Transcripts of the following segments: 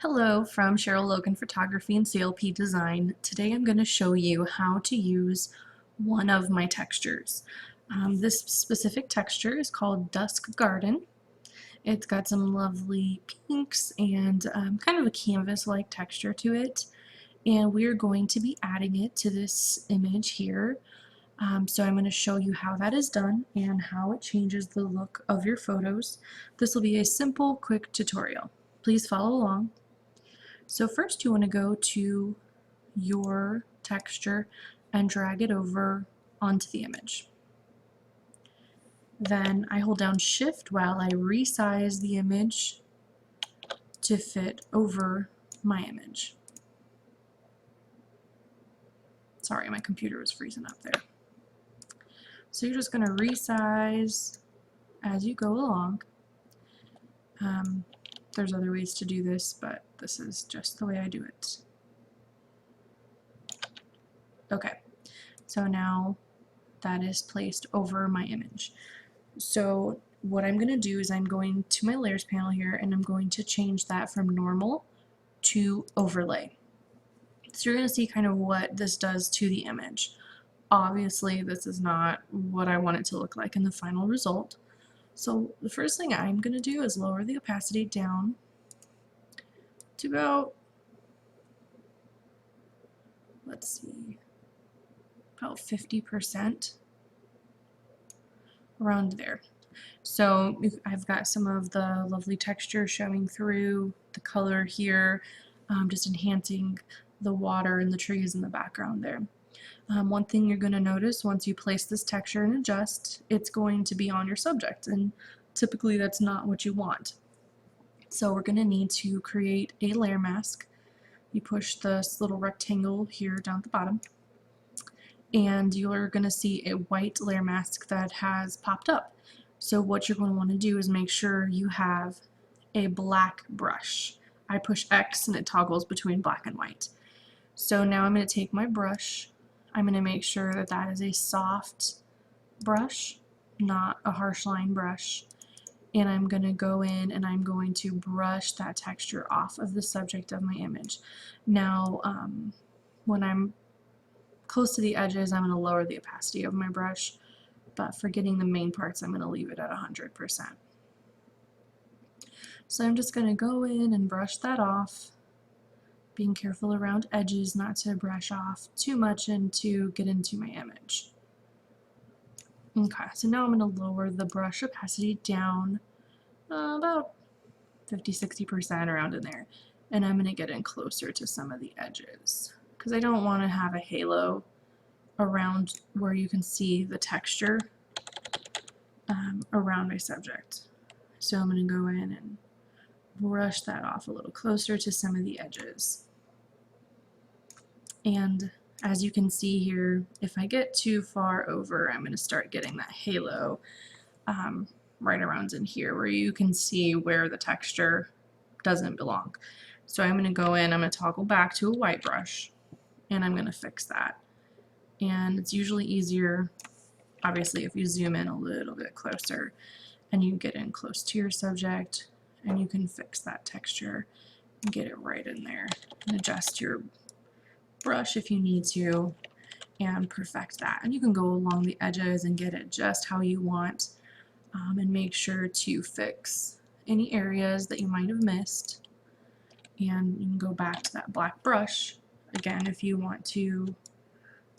Hello, from Cheryl Logan Photography and CLP Design. Today I'm going to show you how to use one of my textures. This specific texture is called Dusk Garden. It's got some lovely pinks and kind of a canvas-like texture to it. And we're going to be adding it to this image here. So I'm going to show you how that is done and how it changes the look of your photos. This will be a simple, quick tutorial. Please follow along. So first you want to go to your texture and drag it over onto the image. Then I hold down Shift while I resize the image to fit over my image. Sorry, my computer was freezing up there. So you're just going to resize as you go along. There's other ways to do this, but this is just the way I do it. Okay, so now that is placed over my image. So what I'm going to do is I'm going to my layers panel here and I'm going to change that from normal to overlay. So you're going to see kind of what this does to the image. Obviously this is not what I want it to look like in the final result. So the first thing I'm going to do is lower the opacity down to about, let's see, about 50%, around there. So I've got some of the lovely texture showing through, the color here, just enhancing the water and the trees in the background there. One thing you're going to notice once you place this texture and adjust, it's going to be on your subject, and typically that's not what you want. So we're going to need to create a layer mask. You push this little rectangle here down at the bottom, and you're going to see a white layer mask that has popped up. So what you're going to want to do is make sure you have a black brush. I push X and it toggles between black and white. So now I'm going to take my brush. I'm going to make sure that that is a soft brush, not a harsh line brush. And I'm going to go in and I'm going to brush that texture off of the subject of my image. Now, when I'm close to the edges, I'm going to lower the opacity of my brush, but for getting the main parts, I'm going to leave it at 100%. So I'm just going to go in and brush that off, being careful around edges not to brush off too much and to get into my image. Okay, so now I'm going to lower the brush opacity down about 50–60% around in there, and I'm going to get in closer to some of the edges because I don't want to have a halo around where you can see the texture around my subject. So I'm going to go in and brush that off a little closer to some of the edges. And as you can see here, if I get too far over, I'm going to start getting that halo right around in here where you can see where the texture doesn't belong. So I'm going to go in, I'm going to toggle back to a white brush, and I'm going to fix that. And it's usually easier, obviously, if you zoom in a little bit closer and you get in close to your subject and you can fix that texture and get it right in there and adjust your brush if you need to and perfect that. And you can go along the edges and get it just how you want, and make sure to fix any areas that you might have missed. And you can go back to that black brush again if you want to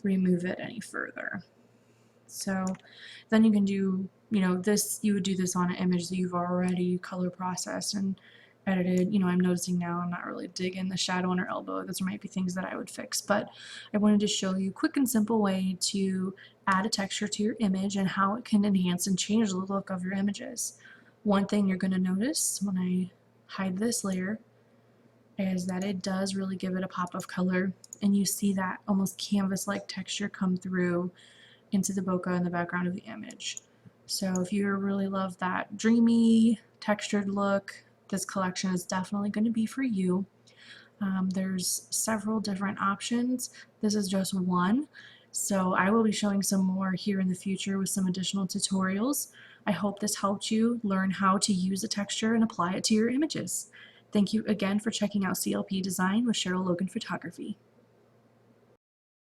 remove it any further. So then you can do, this, you would do this on an image that you've already color processed and edited. I'm noticing now I'm not really digging the shadow on her elbow. Those might be things that I would fix, but I wanted to show you a quick and simple way to add a texture to your image and how it can enhance and change the look of your images. One thing you're going to notice when I hide this layer is that it does really give it a pop of color, and you see that almost canvas-like texture come through into the bokeh in the background of the image. So if you really love that dreamy textured look, this collection is definitely going to be for you. There's several different options. This is just one, so I will be showing some more here in the future with some additional tutorials. I hope this helped you learn how to use a texture and apply it to your images. Thank you again for checking out CLP Design with Cheryl Logan Photography.